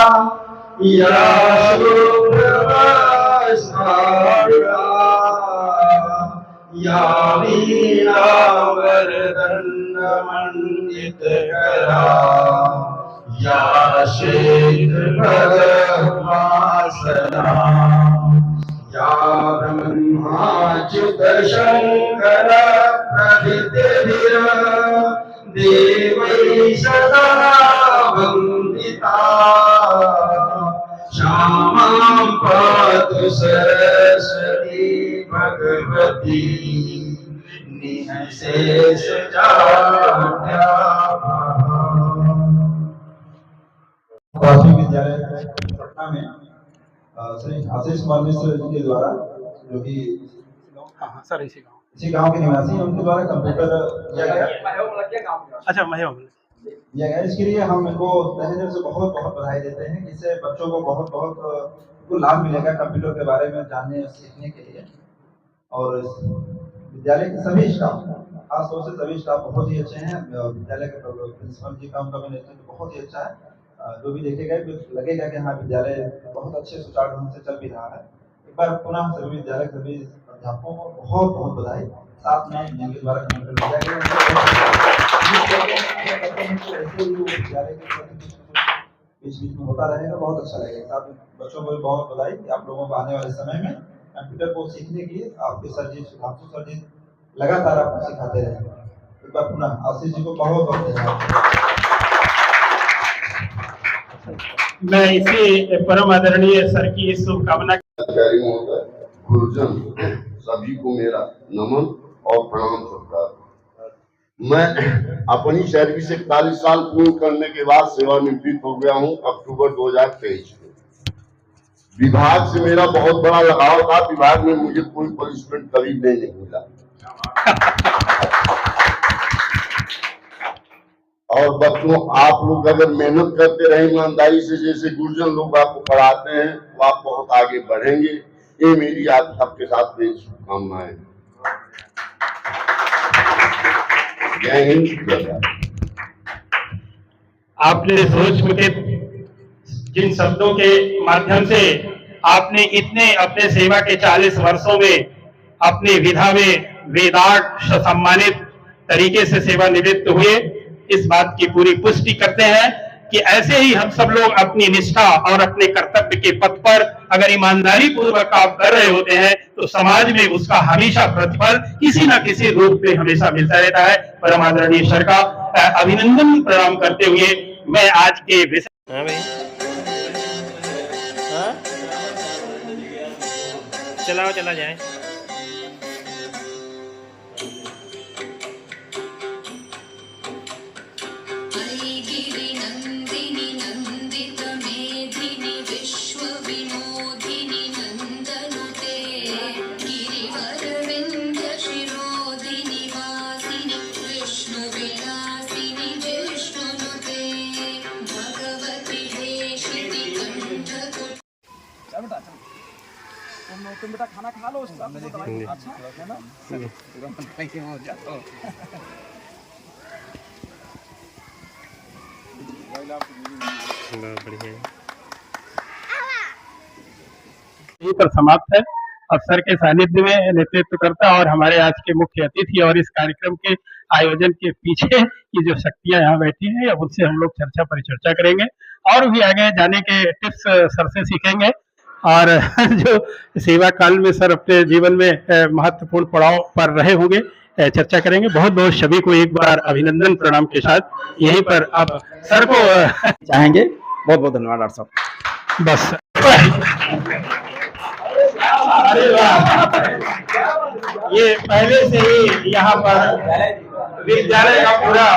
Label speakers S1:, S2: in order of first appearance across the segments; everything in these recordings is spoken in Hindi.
S1: या शुभ्रवस्त्राढ्या या वीणावरदण्डमण्डितकरा या श्वेतपद्मासना या ब्रह्माच्युत शंकर प्रभृतिभिः देवैः सदा वन्दिता श्यामां पातु सरस्वती भगवती निःशेषजाड्या।
S2: प्राथमिक विद्यालय पटना में श्री आशीष कुमार मिश्र जी के द्वारा, जो कि
S3: सर इसी
S2: गांव के निवासी हैं, उनके द्वारा कंप्यूटर दिया गया।
S3: अच्छा महिमा
S2: दिया गया। इसके लिए हम इनको तहे दिल से बहुत बहुत बधाई देते हैं। इससे बच्चों को बहुत बहुत को लाभ मिलेगा कंप्यूटर के बारे में जानने और सीखने के लिए। और विद्यालय के सभी स्टाफ, खासतौर से सभी स्टाफ बहुत ही अच्छे हैं। विद्यालय के प्रिंसिपल जी का उनका नेतृत्व बहुत ही अच्छा है। जो भी देखेगा लगेगा कि हाँ विद्यालय बहुत अच्छे सुचारू ढंग से चल भी रहा है। एक बार पुनः सभी विद्यालय सभी अध्यापकों को बहुत बहुत बधाई। साथ में जिनके द्वारा कंप्यूटर दिया गया विद्यालय के बीच बीच में होता रहेगा, बहुत अच्छा लगेगा। साथ में बच्चों को भी बहुत बधाई कि आप लोगों को आने वाले समय में कंप्यूटर को सीखने के लिए आपके सर जी सुधांशु सर जी लगातार आपको सिखाते रहेंगे। एक बार पुनः आशीष जी को बहुत बहुत धन्यवाद।
S3: मैं इसी परम आदरणीय सर की इस शुभकामना
S4: गुरुजन सभी को मेरा नमन और प्रणाम सत्कार। मैं अपनी सर्विस 41 साल पूर्ण करने के बाद सेवानिवृत्त हो गया हूं अक्टूबर 2023 में। विभाग से मेरा बहुत बड़ा लगाव था। विभाग में मुझे कोई पनिशमेंट कभी नहीं मिला और बच्चों आप लोग अगर मेहनत करते रहे ईमानदारी से, जैसे गुरुजन लोग आपको पढ़ाते हैं, तो आप बहुत आगे बढ़ेंगे। ये मेरी आप सबके साथ मेरी शुभकामनाएं। जय हिंद।
S3: आपने सोच के जिन शब्दों के माध्यम से आपने इतने अपने सेवा के 40 वर्षों में अपनी विधा में वेदांत सम्मानित तरीके से सेवानिवृत्त हुए, इस बात की पूरी पुष्टि करते हैं कि ऐसे ही हम सब लोग अपनी निष्ठा और अपने कर्तव्य के पथ पर अगर ईमानदारी पूर्वक काम कर रहे होते हैं तो समाज में उसका हमेशा प्रतिफल किसी न किसी रूप में हमेशा मिलता रहता है। परम आदरणीय सर का अभिनंदन प्रणाम करते हुए मैं आज के विषय
S5: चला जाए।
S6: तुम बेटा खाना खा लो, अच्छा है ना?
S3: यहीं पर समाप्त है। अफसर के सानिध्य में नेतृत्व करता और हमारे आज के मुख्य अतिथि और इस कार्यक्रम के आयोजन के पीछे की जो शक्तियां यहाँ बैठी हैं, अब उनसे हम लोग परिचर्चा करेंगे और भी आगे जाने के टिप्स सर से सीखेंगे। और जो सेवा काल में सर अपने जीवन में महत्वपूर्ण पड़ाव पर रहे होंगे, चर्चा करेंगे। बहुत बहुत सभी को एक बार अभिनंदन प्रणाम के साथ यहीं पर आप सर को
S6: चाहेंगे। बहुत बहुत धन्यवाद डॉक्टर साहब।
S3: बस
S6: अरे वाह,
S3: ये पहले से ही यहाँ पर विद्यालय का पूरा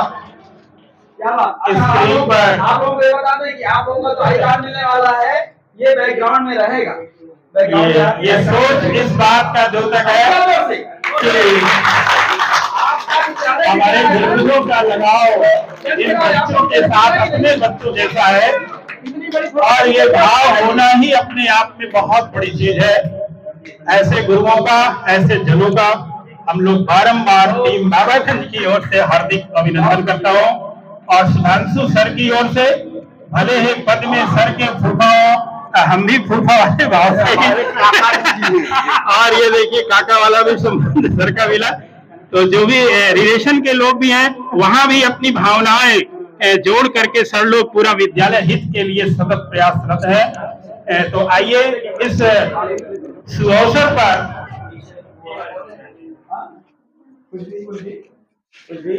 S3: स्क्रीन पर
S6: आप लोगों को ये बता दें कि आप लोगों को जो आई कार्ड मिलने वाला है ये बैकग्राउंड में रहेगा।
S3: ये सोच इस बात का जो तक है कि हमारे बुजुर्गों का लगाव इन बच्चों के साथ अपने बच्चों जैसा है और ये भाव होना ही अपने आप में बहुत बड़ी चीज है। ऐसे गुरुओं का, ऐसे जनों का हम लोग बारंबार टीम बाबागंज की ओर से हार्दिक अभिनंदन करता हूँ और सुधांशु सर की ओर से भले ही पद में सर के फूफा हो, हम भी फूफा वाले भाव से और ये देखिए काका वाला भी संबंध सर का मिला। तो जो भी रिलेशन के लोग भी हैं वहां भी अपनी भावनाएं जोड़ करके सर लोग पूरा विद्यालय हित के लिए सतत प्रयासरत है। तो आइए इस सुअवसर पर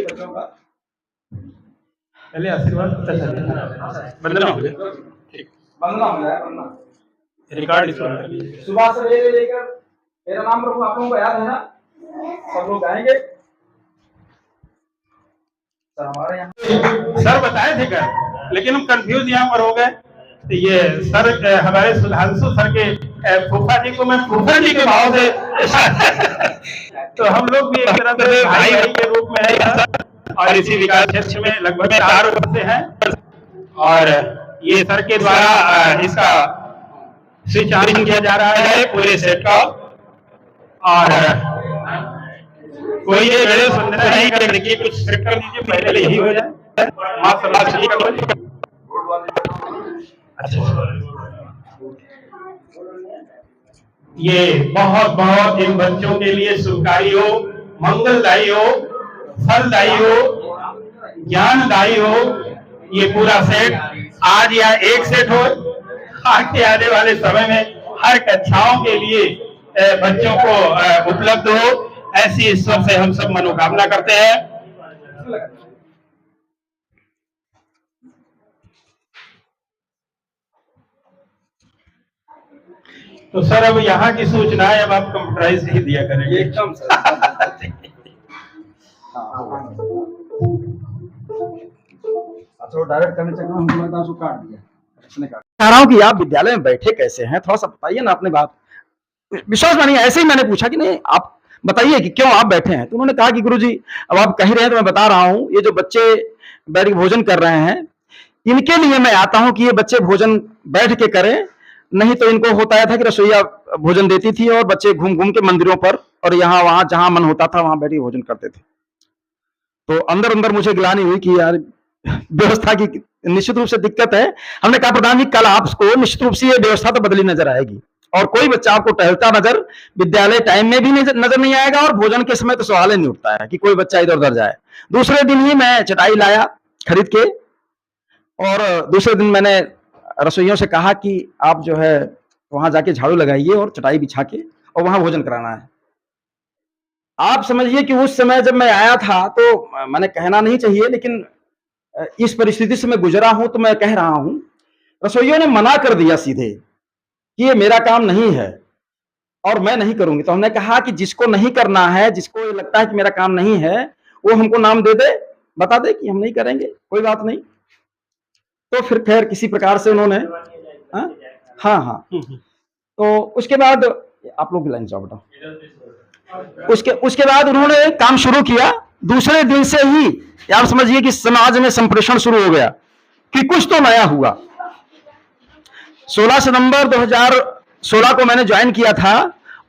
S2: बच्चों का
S3: पहले आशीर्वाद वंदना हो गया,
S2: वंदना हो जाए, वंदना
S3: रिकॉर्ड
S2: सुबह से लेकर मेरा नाम प्रभु आप लोगों को याद है ना, सब लोग गाएंगे। सर हमारे यहाँ
S3: सर बताए थे कर, लेकिन हम कंफ्यूज यहाँ पर हो गए। तो ये सर हमारे सुधांशु सर के फूफा जी को मैं फूफा जी के भाव से तो हम लोग भी एक तरह से भाई भाई के रूप में है और इसी विकास क्षेत्र में लगभग 4 वर्ष से हैं। और ये सर के द्वारा इसका स्विच ऑन किया जा रहा है पूरे सेट का। और कोई ये बड़े सुंदर नहीं कर देखिए, कुछ सेट कर दीजिए पहले यही हो जाए। ये बहुत बहुत इन बच्चों के लिए शुभकारी हो, मंगलदायी हो, फलदायी हो, ज्ञानदायी हो। ये पूरा सेट आज या एक सेट हो, आगे आने वाले समय में हर कक्षाओं के लिए बच्चों को उपलब्ध हो, ऐसी ईश्वर से हम सब मनोकामना करते हैं। तो सर अब यहाँ की सूचना है, अब आप कंप्यूटराइज ही दिया करेंगे एकदम सर।
S2: अच्छा डायरेक्ट करने चक्कर में हमको लगा उसको काट दिया, उसने काट।
S7: कह रहा हूँ कि आप विद्यालय में बैठे कैसे हैं, थोड़ा सा बताइए ना अपनी बात। विश्वास मानिए, ऐसे ही मैंने पूछा कि नहीं आप बताइए कि क्यों आप बैठे हैं, तो उन्होंने कहा कि गुरुजी अब आप कह रहे हैं तो मैं बता रहा हूँ, ये जो बच्चे बैठ के भोजन कर रहे हैं इनके लिए मैं आता हूँ कि ये बच्चे भोजन बैठ के करें, नहीं तो इनको होता था कि रसोईया भोजन देती थी और बच्चे घूम घूम के मंदिरों पर और यहाँ वहां जहां मन होता था वहां बैठ के भोजन करते थे। तो अंदर अंदर मुझे गिलानी हुई कि यार व्यवस्था की निश्चित रूप से दिक्कत है। हमने कहा प्रधान जी कल आपको निश्चित रूप से ये व्यवस्था तो बदली नजर आएगी और कोई बच्चा आपको टहलता नजर विद्यालय टाइम में भी नजर नहीं आएगा और भोजन के समय तो सवाल ही नहीं उठता है कि कोई बच्चा इधर उधर जाए। दूसरे दिन ही मैं चटाई लाया खरीद के और दूसरे दिन मैंने रसोइयों से कहा कि आप जो है वहां जाके झाड़ू लगाइए और चटाई बिछा के और वहां भोजन कराना है। आप समझिए कि उस समय जब मैं आया था तो मैंने कहना नहीं चाहिए, लेकिन इस परिस्थिति से मैं गुजरा हूं तो मैं कह रहा हूं, रसोइयों ने मना कर दिया सीधे कि ये मेरा काम नहीं है और मैं नहीं करूंगी। तो हमने कहा कि जिसको नहीं करना है, जिसको ये लगता है कि मेरा काम नहीं है, वो हमको नाम दे दे, बता दे कि हम नहीं करेंगे, कोई बात नहीं। तो फिर खैर किसी प्रकार से उन्होंने हाँ तो उसके बाद आप लोग लाइन जाओ बेटा। उसके बाद उन्होंने काम शुरू किया। दूसरे दिन से ही आप समझिए कि समाज में संप्रेषण शुरू हो गया कि कुछ तो नया हुआ। 16 सितंबर 2016 को मैंने ज्वाइन किया था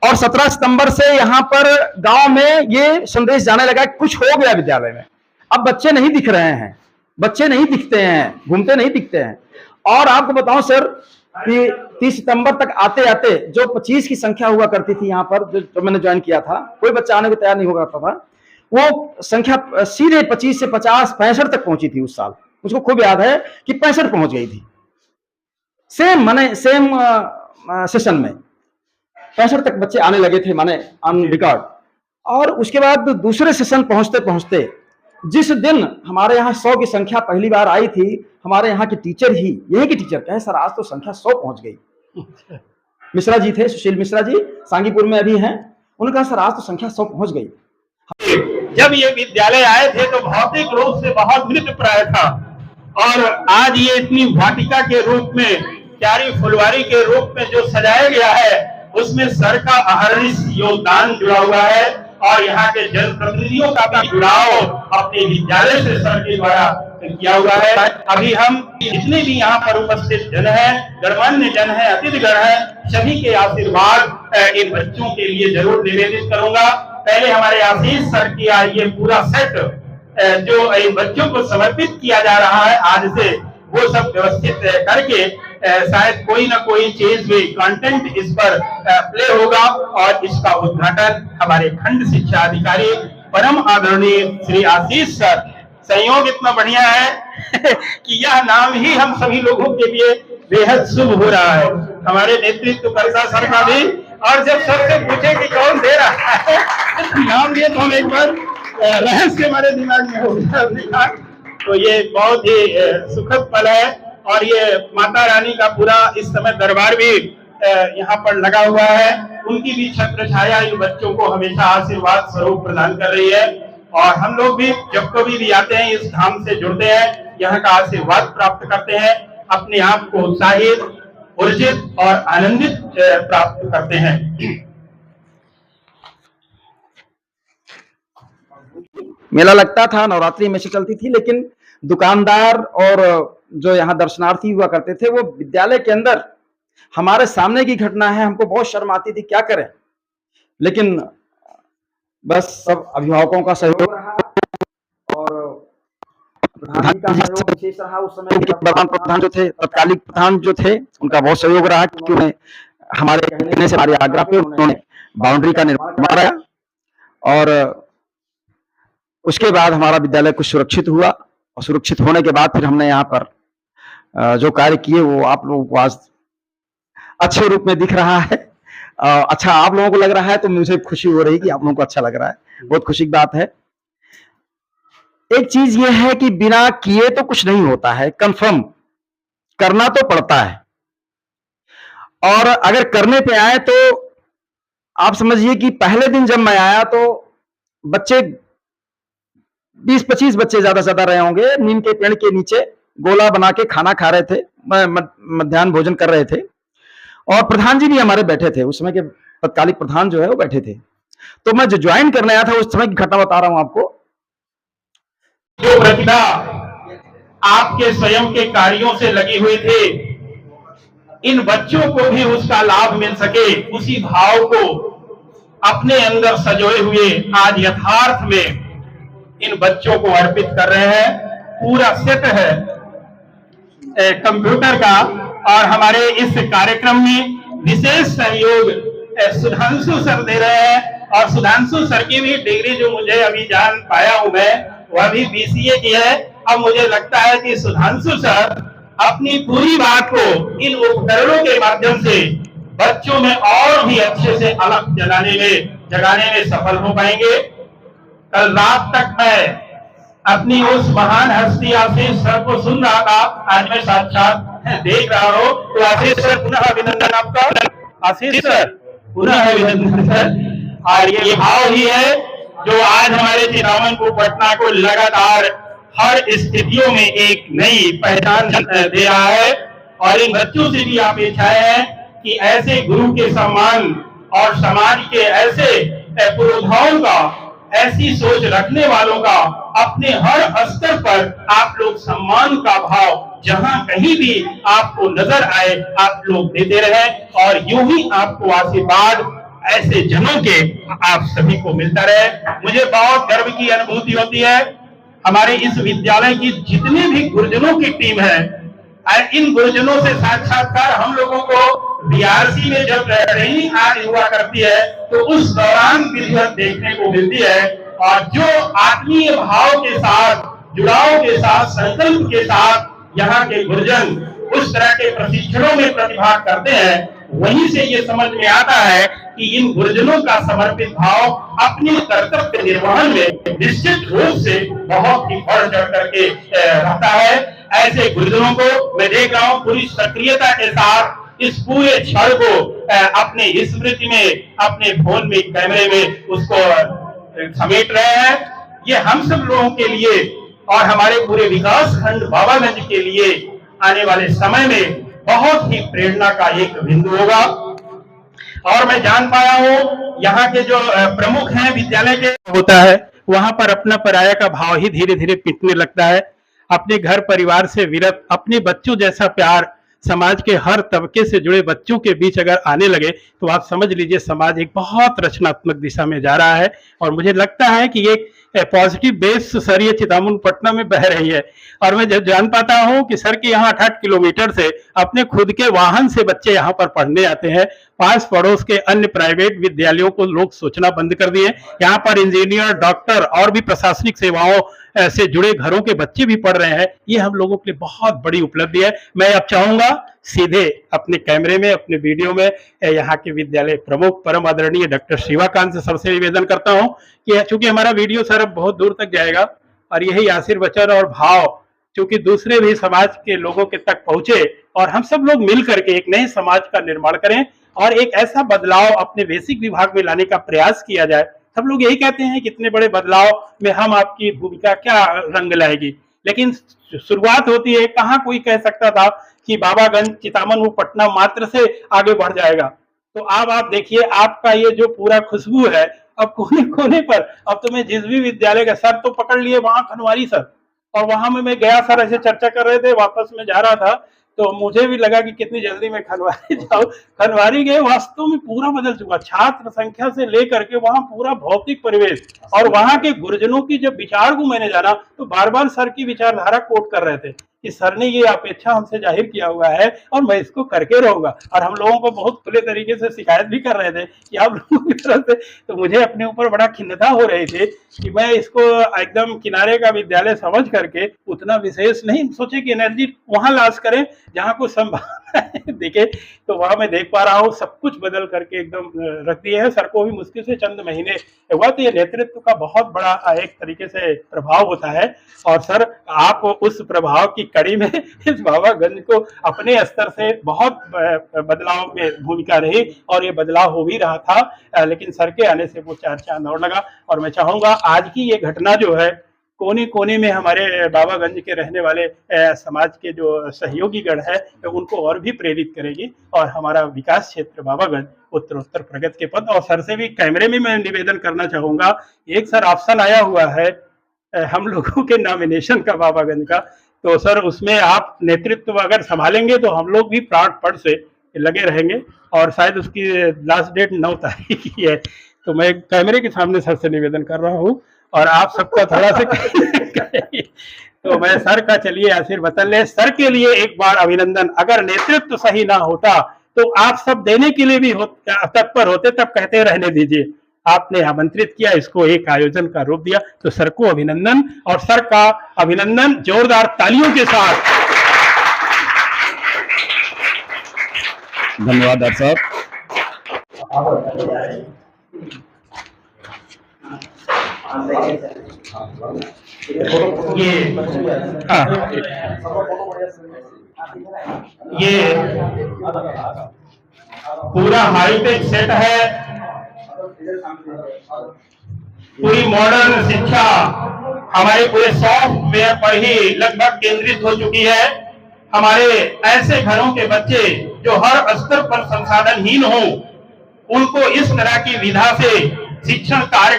S7: और 17 सितंबर से यहाँ पर गांव में ये संदेश जाने लगा कि कुछ हो गया विद्यालय में। अब बच्चे नहीं दिख रहे हैं, बच्चे नहीं दिखते हैं, घूमते नहीं दिखते हैं। और आपको बताऊं सर कि 30 सितंबर तक आते आते जो 25 की संख्या हुआ करती थी यहाँ पर, जो मैंने ज्वाइन किया था, कोई बच्चा आने को तैयार नहीं हुआ करता था, वो संख्या सीधे 25 से 50 65 तक पहुंची थी उस साल। मुझको खूब याद है कि 65 पहुंच गई थी सेम सेशन में 65 तक बच्चे आने लगे थे माने ऑन रिकॉर्ड। और उसके बाद दूसरे सेशन पहुंचते पहुंचते जिस दिन हमारे यहाँ 100 की संख्या पहली बार आई थी, हमारे यहाँ की टीचर ही यही की टीचर कहे सर आज तो संख्या 100 पहुंच गई। मिश्रा जी थे, सुशील मिश्रा जी सांगीपुर में अभी हैं, उन्होंने कहा सर आज तो संख्या 100 पहुंच गई।
S3: जब ये विद्यालय आए थे तो भौतिक रूप से बहुत मृत प्राय था और आज ये इतनी वाटिका के रूप में, प्यारी फुलवारी के रूप में जो सजाया गया है उसमें सर का अहर्निश योगदान जुड़ा हुआ है और यहाँ के जनप्रतिनिधियों का भी जुड़ाव अपने विद्यालय से सर के द्वारा किया हुआ है। अभी हम जितने भी यहाँ पर उपस्थित जन है, गणमान्य जन है, अतिथिगण है, सभी के आशीर्वाद इन बच्चों के लिए जरूर निवेदित करूंगा। पहले हमारे आशीष सर की ये पूरा सेट जो इन बच्चों को समर्पित किया जा रहा है आज से, वो सब व्यवस्थित करके शायद कोई ना कोई चीज भी कंटेंट इस पर प्ले होगा और इसका उद्घाटन हमारे खंड शिक्षा अधिकारी परम आदरणीय श्री आशीष सर। संयोग इतना बढ़िया है कि यह नाम ही हम सभी लोगों के लिए बेहद शुभ हो रहा है। हमारे नेतृत्व करता सर का भी, और जब सर से पूछे कि कौन दे रहा है नाम दिए तो हम एक बार रहस्य हमारे दिमाग में हो गया। तो ये बहुत ही सुखद पल है और ये माता रानी का पूरा इस समय दरबार भी यहाँ पर लगा हुआ है। उनकी भी छत्र छाया इन बच्चों को हमेशा आशीर्वाद स्वरूप प्रदान कर रही है और हम लोग भी जब कभी भी आते हैं इस धाम से जुड़ते हैं, यहाँ का आशीर्वाद प्राप्त करते हैं, अपने आप को उत्साहित, ऊर्जित और आनंदित प्राप्त करते हैं।
S7: मेला लगता था, नवरात्रि में से चलती थी, लेकिन दुकानदार और जो यहाँ दर्शनार्थी हुआ करते थे वो विद्यालय के अंदर हमारे सामने की घटना है, हमको बहुत शर्म आती थी, क्या करें। लेकिन बस सब अभिभावकों का सहयोग रहा और प्रधान जी का सहयोग विशेष रहा। उस समय प्रधान जो थे, तत्कालिक प्रधान जो थे, उनका बहुत सहयोग रहा क्योंकि उन्हें हमारे कहने से, हमारे आग्रह पे उन्होंने बाउंड्री का निर्माण कराया और उसके बाद हमारा विद्यालय कुछ सुरक्षित हुआ और सुरक्षित होने के बाद फिर हमने यहाँ पर जो कार्य किए वो आप लोगों को आज अच्छे रूप में दिख रहा है। अच्छा आप लोगों को लग रहा है तो मुझे खुशी हो रही कि आप लोगों को अच्छा लग रहा है, बहुत खुशी की बात है। एक चीज ये है कि बिना किए तो कुछ नहीं होता है, कंफर्म करना तो पड़ता है और अगर करने पे आए तो आप समझिए कि पहले दिन जब मैं आया तो बच्चे 20-25 बच्चे ज्यादा से ज्यादा रहे होंगे, नीम के पेड़ के नीचे गोला बना के खाना खा रहे थे, मध्याह्न भोजन कर रहे थे और प्रधान जी भी हमारे बैठे थे। उस समय के तत्कालिक प्रधान जो है वो बैठे थे। तो मैं जो ज्वाइन करने आया था उस समय की घटना बता रहा हूं आपको।
S3: जो प्रतिभा आपके स्वयं के कार्यों से लगी हुई थी, इन बच्चों को भी उसका लाभ मिल सके, उसी भाव को अपने अंदर सजोए हुए आज यथार्थ में इन बच्चों को अर्पित कर रहे हैं। पूरा सेट है कंप्यूटर का और हमारे इस कार्यक्रम में विशेष सहयोग सुधांशु सर दे रहे हैं और सुधांशु सर की भी डिग्री जो मुझे अभी जान पाया हूं मैं, वह भी BCA की है। अब मुझे लगता है कि सुधांशु सर अपनी पूरी बात को इन उपकरणों के माध्यम से बच्चों में और भी अच्छे से अलग जगाने में सफल हो पाएंगे। कल रात तक मैं अपनी उस महान हस्ती आशीष सर को सुन रहा था, आज मैं साक्षात देख रहा हूं। तो आशीष सर पुनः अभिनंदन आपका। आशीष सर पुनः अभिनंदन सर। और ये भाव ही है जो आज हमारे चिरामनपुर पटना को लगातार हर स्थितियों में एक नई पहचान दे रहा है और इन बच्चों से भी अपेक्षाएं हैं कि ऐसे गुरु के सम्मान और समाज के ऐसे पुरोधाओं का, ऐसी सोच रखने वालों का अपने हर स्तर पर आप लोग सम्मान का भाव जहां कहीं भी आपको नजर आए आप लोग देते रहे और यूं ही आपको आशीर्वाद ऐसे जनों के आप सभी को मिलता रहे। मुझे बहुत गर्व की अनुभूति होती है। हमारे इस विद्यालय की जितने भी गुरुजनों की टीम है, इन गुरुजनों से साक्षात्कार हम लोगों को BRC में जब ट्रेनिंग हुआ करती है तो उस दौरान विधिवत देखने को मिलती है और जो आत्मीय भाव के साथ, जुड़ाव के साथ, संकल्प के साथ यहाँ के गुरुजन उस तरह के प्रशिक्षणों में प्रतिभाग करते हैं, वहीं से ये समझ में आता है कि इन गुरुजनों का समर्पित भाव अपने कर्तव्य निर्वहन में निश्चित रूप से बहुत ही बढ़ चढ़ करके रहता है। ऐसे गुरुजनों को मैं देख रहा हूँ पूरी सक्रियता के साथ इस पूरे क्षण को अपने स्मृति में, अपने फोन में, कैमरे में उसको समेट रहे हैं। ये हम सब लोगों के लिए और हमारे पूरे विकास खंड बाबागंज के लिए आने वाले समय में बहुत ही प्रेरणा का एक बिंदु होगा। और मैं जान पाया हूँ यहाँ के जो प्रमुख हैं विद्यालय के, होता है वहां पर अपना पराया का भाव ही धीरे धीरे पिटने लगता है। अपने घर परिवार से विरत अपने बच्चों जैसा प्यार समाज के हर तबके से जुड़े बच्चों के बीच अगर आने लगे तो आप समझ लीजिए समाज एक बहुत रचनात्मक दिशा में जा रहा है। और मुझे लगता है कि ये पॉजिटिव बेस सर ये चितामुन पटना में बह रही है। और मैं जब जान पाता हूँ कि सर के यहाँ 8-8 किलोमीटर से अपने खुद के वाहन से बच्चे यहाँ पर पढ़ने आते हैं। पास पड़ोस के अन्य प्राइवेट विद्यालयों को लोग सोचना बंद कर दिए। यहाँ पर इंजीनियर, डॉक्टर और भी प्रशासनिक सेवाओं से जुड़े घरों के बच्चे भी पढ़ रहे हैं। ये हम लोगों के लिए बहुत बड़ी उपलब्धि है। मैं अब चाहूंगा सीधे अपने कैमरे में, अपने वीडियो में यहाँ के विद्यालय प्रमुख परम आदरणीय डॉक्टर शिवाकांत से सबसे निवेदन करता हूँ कि चूंकि हमारा वीडियो सर अब बहुत दूर तक जाएगा और यही आशीर्वचन और भाव चूंकि दूसरे भी समाज के लोगों के तक पहुंचे और हम सब लोग मिल करके एक नए समाज का निर्माण करें और एक ऐसा बदलाव अपने बेसिक विभाग में लाने का प्रयास किया जाए। सब लोग यही कहते हैं कि इतने बड़े बदलाव में हम आपकी भूमिका क्या रंग लाएगी, लेकिन शुरुआत होती है। कहाँ कोई कह सकता था कि बाबागंज चितामन पटना मात्र से आगे बढ़ जाएगा। तो अब आप देखिए आपका ये जो पूरा खुशबू है अब कोने कोने पर। अब तो मैं जिस भी विद्यालय का सर तो पकड़ लिए वहां खनवारी सर, और वहां में मैं गया सर ऐसे चर्चा कर रहे थे, वापस में जा रहा था तो मुझे भी लगा कि कितनी जल्दी मैं खनवारी जाऊं। खनवारी गए, वास्तव में पूरा बदल चुका, छात्र संख्या से लेकर के वहां पूरा भौतिक परिवेश और वहां के गुरुजनों की जब विचार को मैंने जाना तो बार बार सर की विचारधारा कोट कर रहे थे कि सर ने ये अपेक्षा हमसे जाहिर किया हुआ है और मैं इसको करके रहूंगा। और हम लोगों को बहुत खुले तरीके से शिकायत भी कर रहे थे कि आप लोगों की तरफ से, तो मुझे अपने ऊपर बड़ा खिन्नता हो रही थी कि मैं इसको एकदम किनारे का विद्यालय समझ करके उतना विशेष नहीं सोचे कि एनर्जी वहां लाश करें जहां कुछ संभावना है देखे। तो वहां मैं देख पा रहा हूँ सब कुछ बदल करके एकदम रख दिए हैं। सर को भी मुश्किल से चंद महीने हुआ, तो ये नेतृत्व का बहुत बड़ा एक तरीके से प्रभाव होता है। और सर आप उस प्रभाव की कड़ी में इस बाबागंज को अपने स्तर से बहुत बदलाव में भूमिका रही और ये बदलाव हो भी रहा था, लेकिन सर के आने से वो 4 चांद और लगा। और मैं चाहूंगा आज की ये घटना जो है कोने कोने में हमारे बाबागंज के रहने वाले समाज के जो सहयोगी गण है उनको और भी प्रेरित करेगी और हमारा विकास क्षेत्र बाबागंज उत्तरोत्तर प्रगति के पथ। और सर से भी कैमरे में मैं निवेदन करना चाहूंगा, एक सर ऑप्शन आया हुआ है हम लोगों के नॉमिनेशन का बाबागंज का, तो सर उसमें आप नेतृत्व अगर संभालेंगे तो हम लोग भी प्राण पड़ से लगे रहेंगे और शायद उसकी लास्ट डेट 9 तारीख की है। तो मैं कैमरे के सामने सर से निवेदन कर रहा हूँ और आप सबका थोड़ा से तो मैं सर का चलिए आशीर्वाद ले। सर के लिए एक बार अभिनंदन। अगर नेतृत्व सही ना होता तो आप सब देने के लिए भी तत्पर होते, तब कहते रहने दीजिए। आपने आमंत्रित किया, इसको एक आयोजन का रूप दिया, तो सर को अभिनंदन। और सर का अभिनंदन जोरदार तालियों के साथ।
S7: धन्यवाद डॉक्टर साहब।
S3: ये पूरा हाईटेक सेट है, पूरी मॉडर्न शिक्षा हमारे पूरे सॉफ्टवेयर पर ही लगभग केंद्रित हो चुकी है। हमारे ऐसे घरों के बच्चे जो हर स्तर पर संसाधनहीन हो, उनको इस तरह की विधा से शिक्षण कार्य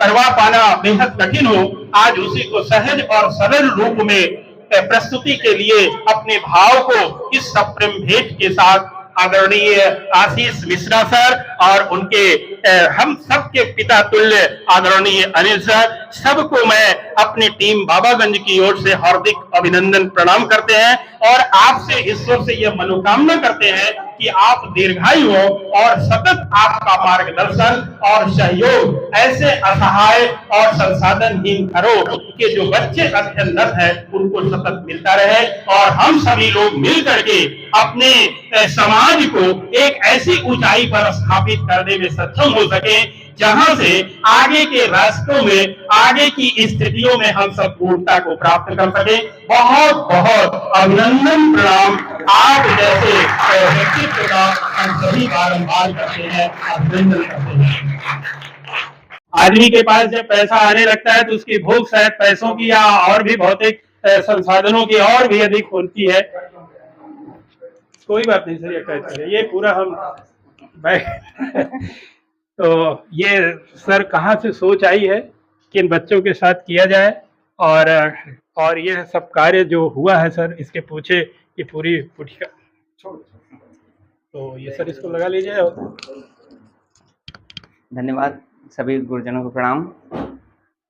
S3: करवा पाना बेहद कठिन हो, आज उसी को सहज और सरल रूप में प्रस्तुति के लिए अपने भाव को इस सप्रेम भेंट के साथ आदरणीय आशीष मिश्रा सर और उनके हम सबके पिता तुल्य आदरणीय अनिल सर, सबको मैं अपनी टीम बाबागंज की ओर से हार्दिक अभिनंदन प्रणाम करते हैं और आपसे ईश्वर से यह मनोकामना करते हैं कि आप दीर्घायु हो और सतत आपका मार्गदर्शन और सहयोग ऐसे असहाय और संसाधनहीन घरों के जो बच्चे अध्ययनरत हैं उनको सतत मिलता रहे और हम सभी लोग मिल करके अपने समाज को एक ऐसी ऊंचाई पर स्थापित करने में सक्षम हो सके जहां से आगे के रास्तों में, आगे की स्थितियों में हम सब पूर्णता को प्राप्त कर सके। बहुत बहुत अभिनंदन प्रणाम। आप जैसे व्यक्तित्व का हम सभी बारंबार करते हैं, अभिनंदन करते हैं। आदमी के पास जब पैसा आने लगता है तो उसकी भूख शायद पैसों की या और भी भौतिक संसाधनों की और भी अधिक होती है। कोई बात नहीं सर, ये कहते हैं ये पूरा हम तो ये सर कहाँ से सोच आई है कि इन बच्चों के साथ किया जाए और ये सब कार्य जो हुआ है सर इसके पूछे कि पूरी पुटिका तो ये सर इसको लगा लीजिए।
S8: धन्यवाद, सभी गुरुजनों को प्रणाम।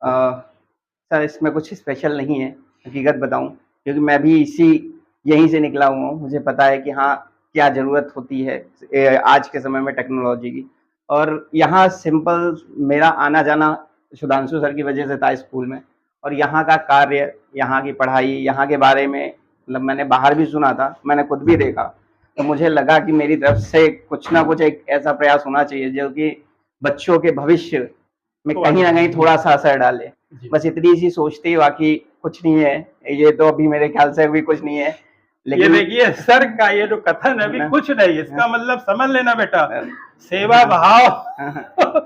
S8: सर इसमें कुछ स्पेशल नहीं है, हकीकत बताऊं, क्योंकि मैं भी यहीं से निकला हुआ हूँ। मुझे पता है कि हाँ क्या ज़रूरत होती है आज के समय में टेक्नोलॉजी की। और यहाँ सिंपल मेरा आना जाना सुधांशु सर की वजह से था स्कूल में, और यहाँ का कार्य, यहाँ की पढ़ाई, यहाँ के बारे में मतलब मैंने बाहर भी सुना था, मैंने खुद भी देखा, तो मुझे लगा कि मेरी तरफ से कुछ ना कुछ एक ऐसा प्रयास होना चाहिए जो कि बच्चों के भविष्य में कहीं ना कहीं थोड़ा सा असर डाले। बस इतनी सी सोचती ही, बाकी कुछ नहीं है। ये तो अभी मेरे ख्याल से अभी कुछ नहीं है,
S3: ये
S8: लेकिन
S3: देखिए सर का ये जो कथन है अभी कुछ नहीं, इसका मतलब समझ लेना बेटा, सेवा भाव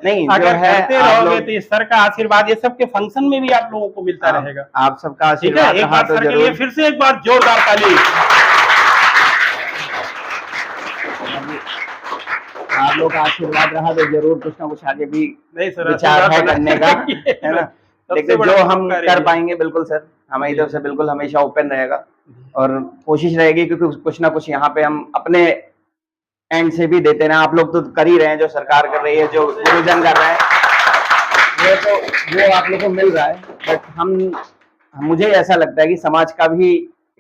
S8: नहीं
S3: अगर
S8: जो है
S3: करते
S8: आप
S3: रहोगे
S8: लोग,
S3: तो इस सर का आशीर्वाद ये सब के फंक्शन में भी आप लोगों को मिलता रहेगा।
S8: आप सबका
S3: ठीक है,
S8: आशीर्वाद
S3: एक
S8: रहा
S3: बार
S8: तो
S3: सर के लिए
S8: जरूर।
S3: फिर से एक बार जोरदार ताली।
S8: आप लोग का आशीर्वाद रहा तो जरूर कुछ ना कुछ आगे भी
S3: नहीं सर,
S8: विचार है
S3: आशीर्वाद
S8: करने का, है ना।
S3: सबसे
S8: लेकिन
S3: बड़ा
S8: जो हम
S3: मौका
S8: कर
S3: रहेगा।
S8: पाएंगे बिल्कुल सर, हमारी तरफ से बिल्कुल हमेशा ओपन रहेगा, और कोशिश रहेगी क्योंकि कुछ ना कुछ यहाँ पे हम अपने एंड से भी देते रहे। आप लोग तो कर ही रहे हैं, जो सरकार कर रही है, जो गुरुजन कर रहे हैं, वो आप लोग को मिल रहा है। बट मुझे ऐसा लगता है कि समाज का भी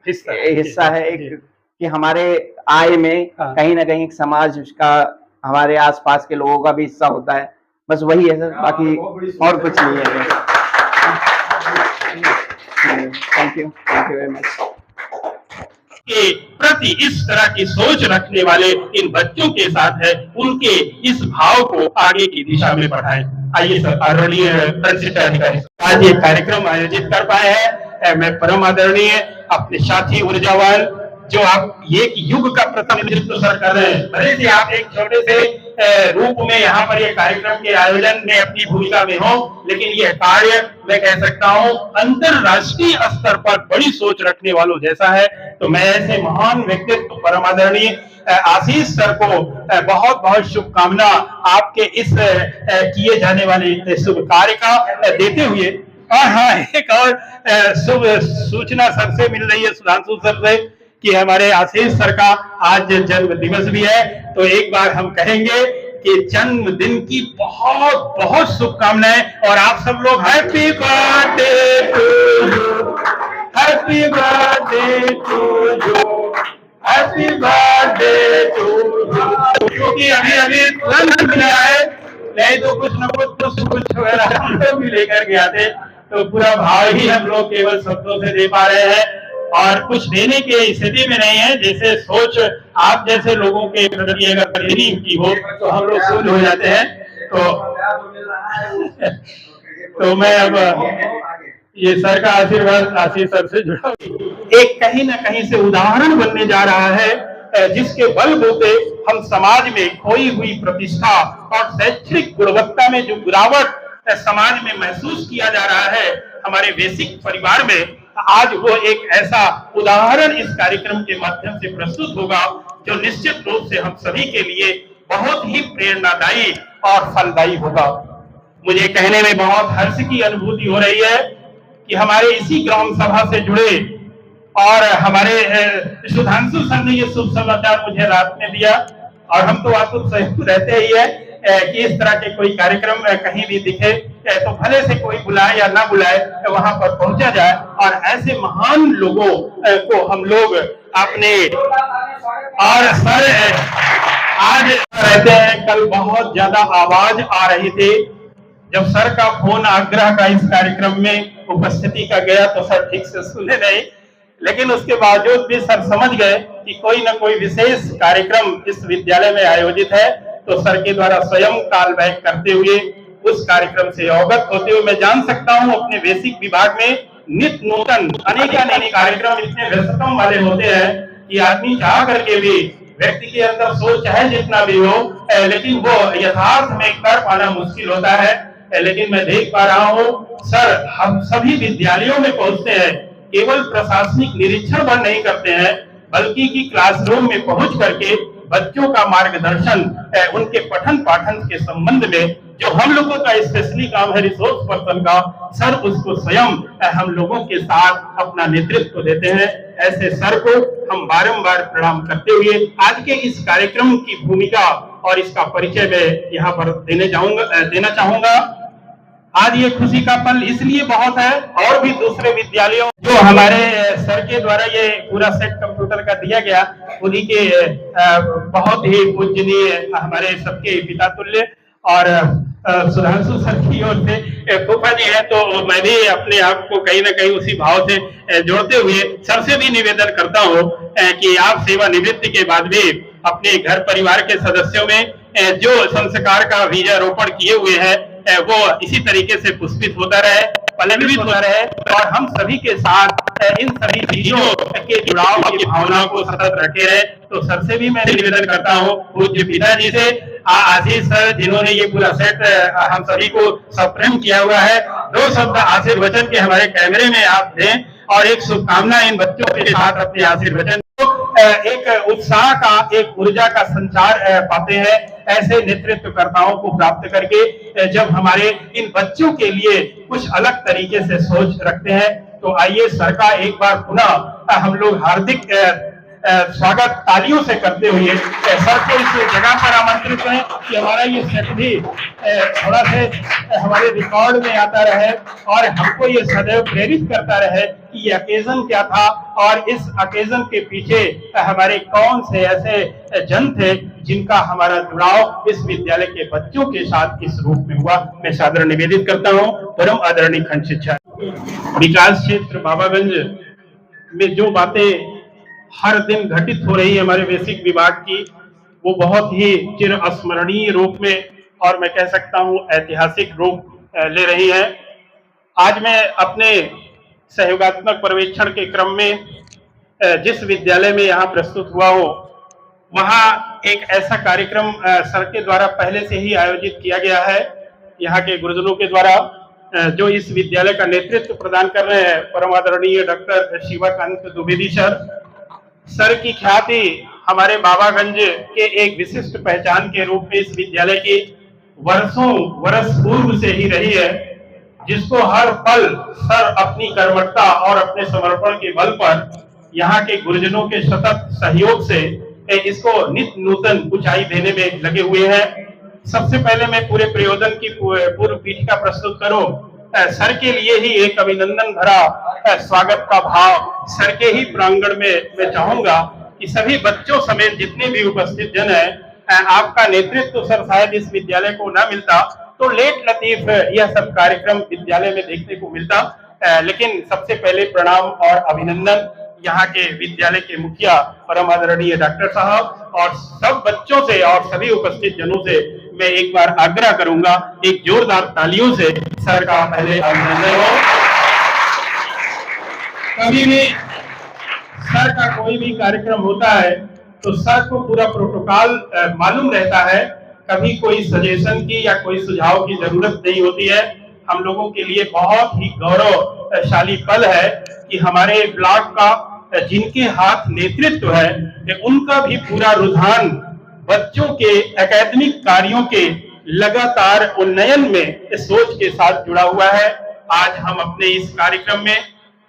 S8: हिस्सा है एक, कि हमारे आय में कहीं ना कहीं एक समाज का, हमारे आसपास के लोगों का भी हिस्सा होता है। बस वही है सर, बाकी और कुछ नहीं है। Thank you very much.
S3: के प्रति इस तरह की सोच रखने वाले इन बच्चों के साथ है, उनके इस भाव को आगे की दिशा में बढ़ाएं। आइए सर, आदरणीय प्रिंसिपल अधिकारी आज ये कार्यक्रम आयोजित कर पाए हैं। मैं परम आदरणीय अपने साथी ऊर्जावान, जो आप एक युग का प्रतिनिधित्व सर कर रहे हैं, भले ही आप एक छोटे से रूप में यहाँ पर ये कार्यक्रम के आयोजन में अपनी भूमिका में हो, लेकिन ये कार्य मैं कह सकता हूँ अंतरराष्ट्रीय स्तर पर बड़ी सोच रखने वालों जैसा है। तो मैं ऐसे महान व्यक्तित्व परम आदरणीय आशीष सर को बहुत बहुत शुभकामना आपके इस किए जाने वाले शुभ कार्य का देते हुए, और हाँ एक और शुभ सूचना सर से मिल रही है, सुधांशु सर से, कि हमारे आशीष सर का आज जन्म दिवस भी है। तो एक बार हम कहेंगे कि जन्मदिन की बहुत बहुत शुभकामनाएं, और आप सब लोग happy birthday to you, happy birthday to you, happy birthday to you. क्योंकि अभी तुरंत मिला है, नहीं तो कुछ न कुछ वगैरह हम लोग भी लेकर के आते, तो पूरा भाव ही हम लोग केवल शब्दों से दे पा रहे हैं, और कुछ देने की स्थिति में नहीं है। जैसे सोच आप जैसे लोगों के प्रति अगर देनी की हो तो हम लोग शून्य हो जाते हैं। तो मैं अब ये सर का आशीर्वाद आशीष सर से जुड़ा एक कहीं ना कहीं से उदाहरण बनने जा रहा है, जिसके बलबूते हम समाज में खोई हुई प्रतिष्ठा और शैक्षणिक गुणवत्ता में जो गिरावट समाज में महसूस किया जा रहा है हमारे बेसिक परिवार में, आज वो एक ऐसा उदाहरण इस कार्यक्रम के माध्यम से प्रस्तुत होगा जो निश्चित रूप से हम सभी के लिए बहुत ही प्रेरणादायी और फलदायी होगा। मुझे कहने में बहुत हर्ष की अनुभूति हो रही है कि हमारे इसी ग्राम सभा से जुड़े और हमारे सुधांशु सर ने ये शुभ समाचार मुझे रात में दिया, और हम तो आपको सहयोग रहते ही है कि इस तरह के कोई कार्यक्रम कहीं भी दिखे तो भले से कोई बुलाए या ना बुलाए तो वहां पर पहुंचा जाए, और ऐसे महान लोगों को हम लोग अपने, और सर आज रहते हैं, कल बहुत ज्यादा आवाज आ रही थी जब सर का फोन आग्रह का इस कार्यक्रम में उपस्थिति का गया तो सर ठीक से सुने नहीं, लेकिन उसके बावजूद भी सर समझ गए कि कोई ना कोई विशेष कार्यक्रम इस विद्यालय में आयोजित है, तो सर के द्वारा स्वयं काल बैक करते हुए उस कार्यक्रम से अवगत होते हुए मैं जान सकता हूं अपने बेसिक विभाग में नित्य नूतन अनेक कार्यक्रम इतने व्यस्तम वाले होते हैं कि आदमी चाह करके भी व्यक्ति के अंदर सोच चाहे जितना भी हो, लेकिन वो यथार्थ में कर पाना मुश्किल होता है। लेकिन मैं देख पा रहा हूँ सर हम सभी विद्यालयों में पहुंचते हैं, केवल प्रशासनिक निरीक्षण भर नहीं करते हैं, बल्कि की क्लासरूम में पहुंच करके बच्चों का मार्गदर्शन, उनके पठन पाठन के संबंध में जो हम लोगों का स्पेशली काम है रिसोर्स पर्सन का, सर उसको स्वयं हम लोगों के साथ अपना नेतृत्व देते हैं। ऐसे सर को हम बारंबार प्रणाम करते हुए आज के इस कार्यक्रम की भूमिका और इसका परिचय मैं यहाँ पर देना चाहूंगा। आज ये खुशी का पल इसलिए बहुत है, और भी दूसरे विद्यालयों जो हमारे सर के द्वारा ये पूरा सेट कंप्यूटर का दिया गया, उन्हीं के बहुत ही पूजनीय हमारे सबके पिता तुल्य और सुधांशु सर की ओर से फूफा जी है, तो मैं भी अपने आप को कहीं ना कहीं उसी भाव से जोड़ते हुए सर से भी निवेदन करता हूँ कि आप सेवानिवृत्ति के बाद भी अपने घर परिवार के सदस्यों में जो संस्कार का बीजारोपण किए हुए हैं वो इसी तरीके से पुष्पित होता रहे, पल्लवित होता रहे, और हम सभी के साथ इन सभी चीजों के जुड़ाव की भावनाओं को सतत रखे रहे। तो सर से भी मैं निवेदन करता हूँ, पूज्य पिताजी से, आशीष सर जिन्होंने ये पूरा सेट हम सभी को सप्रेम किया हुआ है, 2 शब्द आशीर्वचन के हमारे कैमरे में आप दें और एक शुभकामना इन बच्चों के साथ अपने आशीर्वचन एक उत्साह का, एक ऊर्जा का संचार पाते हैं ऐसे नेतृत्वकर्ताओं को प्राप्त करके। जब हमारे इन बच्चों के लिए कुछ अलग तरीके से सोच रखते हैं, तो आइए सर का एक बार पुनः हम लोग हार्दिक स्वागत तालियों से करते हुए सर को इस जगह पर आमंत्रित करें कि हमारा ये सेट भी थोड़ा से हमारे रिकॉर्ड में आता रहे और हमको ये सदैव प्रेरित करता रहे कि ये अकेजन क्या था और इस अकेजन के पीछे हमारे कौन से ऐसे जन थे जिनका हमारा जुड़ाव इस विद्यालय के बच्चों के साथ इस रूप में हुआ। मैं सादर निवेदित करता हूँ परम आदरणीय खंड शिक्षा विकास क्षेत्र बाबागंज में जो बातें हर दिन घटित हो रही है हमारे बेसिक विभाग की, वो बहुत ही चिर अस्मरणीय रूप में और मैं कह सकता हूँ ऐतिहासिक रूप ले रही है। आज मैं अपने सहयोगात्मक पर्यवेक्षण के क्रम में जिस विद्यालय में यहाँ प्रस्तुत हुआ हो, वहाँ एक ऐसा कार्यक्रम सर के द्वारा पहले से ही आयोजित किया गया है। यहाँ के गुरुजनों के द्वारा जो इस विद्यालय का नेतृत्व प्रदान कर रहे हैं परम आदरणीय डॉक्टर शिवाकांत द्विवेदी सर की ख्याति हमारे बाबागंज के एक विशिष्ट पहचान के रूप में इस विद्यालय की वर्षों वर्ष पूर्व से ही रही है, जिसको हर पल सर अपनी कर्मठता और अपने समर्पण के बल पर यहाँ के गुरुजनों के सतत सहयोग से इसको नित्य नूतन ऊंचाई देने में लगे हुए हैं। सबसे पहले मैं पूरे प्रयोजन की पूर्व पीठिका प्रस्तुत करूं, सर के लिए ही एक अभिनंदन भरा स्वागत का भाव सर के ही प्रांगण में मैं चाहूंगा कि सभी बच्चों समेत जितने भी उपस्थित जन हैं, आपका नेतृत्व सर शायद इस विद्यालय को ना मिलता तो लेट लतीफ यह सब कार्यक्रम विद्यालय में देखने को मिलता, लेकिन सबसे पहले प्रणाम और अभिनंदन यहाँ के विद्यालय के मुखिया परम आदरणीय डॉक्टर साहब और सब बच्चों से और सभी उपस्थित जनों से मैं एक बार आग्रह करूंगा एक जोरदार तालियों से सर का पहले अभिनंदन हो। कभी भी सर का कोई भी कार्यक्रम होता है तो सर को पूरा प्रोटोकॉल मालूम रहता है, कभी कोई सजेशन की या कोई सुझाव की जरूरत नहीं होती है। हम लोगों के लिए बहुत ही गौरवशाली पल है कि हमारे ब्लॉक का जिनके हाथ नेतृत्व है उनका भी पूरा रुझान बच्चों के एकेडमिक कार्यों के लगातार उन्नयन में इस सोच के साथ जुड़ा हुआ है। आज हम अपने इस कार्यक्रम में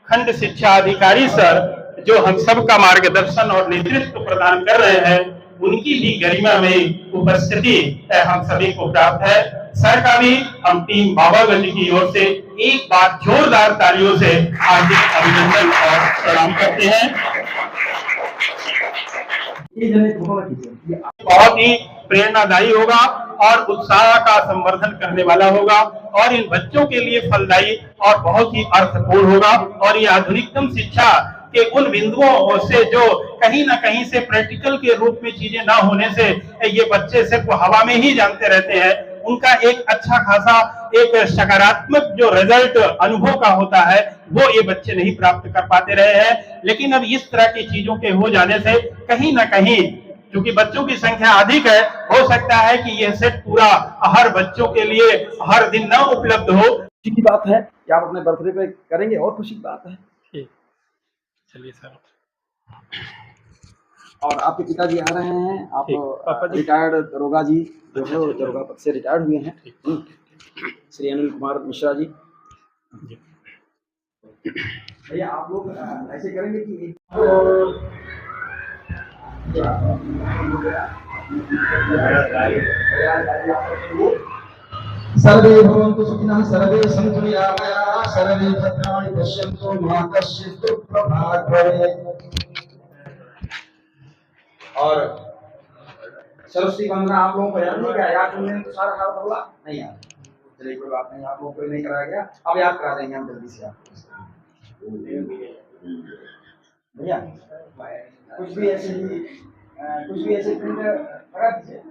S3: खंड शिक्षा अधिकारी सर जो हम सबका मार्गदर्शन और नेतृत्व प्रदान कर रहे हैं, उनकी भी गरिमा में उपस्थिति हम सभी को प्राप्त है। सर का भी हम टीम बाबागंज की ओर से एक बार जोरदार तालियों से हार्दिक अभिनंदन और प्रणाम करते हैं। बहुत ही प्रेरणादायी होगा और उत्साह का संवर्धन करने वाला होगा और इन बच्चों के लिए फलदायी और बहुत ही अर्थपूर्ण होगा। और ये आधुनिकतम शिक्षा के उन बिंदुओं से जो कहीं ना कहीं से प्रैक्टिकल के रूप में चीजें ना होने से ये बच्चे सिर्फ हवा में ही जानते रहते हैं, उनका एक अच्छा खासा एक सकारात्मक जो रिजल्ट अनुभव का होता है वो ये बच्चे नहीं प्राप्त कर पाते रहे हैं। लेकिन अब इस तरह की चीजों के हो जाने से कहीं ना कहीं क्योंकि बच्चों की संख्या अधिक है, हो सकता है कि यह सेट पूरा हर बच्चों के लिए हर दिन न उपलब्ध हो।
S7: खुशी की बात है कि आप अपने बर्थडे पे करेंगे और खुशी की बात है।
S3: चलिए सर।
S7: और आपके पिताजी आ रहे हैं, आप रिटायर्ड दरोगा जी जो है दरोगा पद से रिटायर्ड हुए हैं, श्री अनिल कुमार मिश्रा जी। भैया आप लोग ऐसे करेंगे कि
S2: सर्वे भवन्तु सुखिनः सर्वे सन्तु निरामयाः सर्वे भद्राणि पश्यन्तु मा कश्चित् दुःखभाग् भवेत्। और सरस्वती वंदना आप लोगों को याद नहीं क्या? याद तुमने तो सारा हाल बोला नहीं याद? चलिए कोई बात नहीं, आप लोगों को नहीं कराया गया, अब याद करा देंगे हम जल्दी से आपको। भैया कुछ भी ऐसे प्रिंट लगा दीजिए।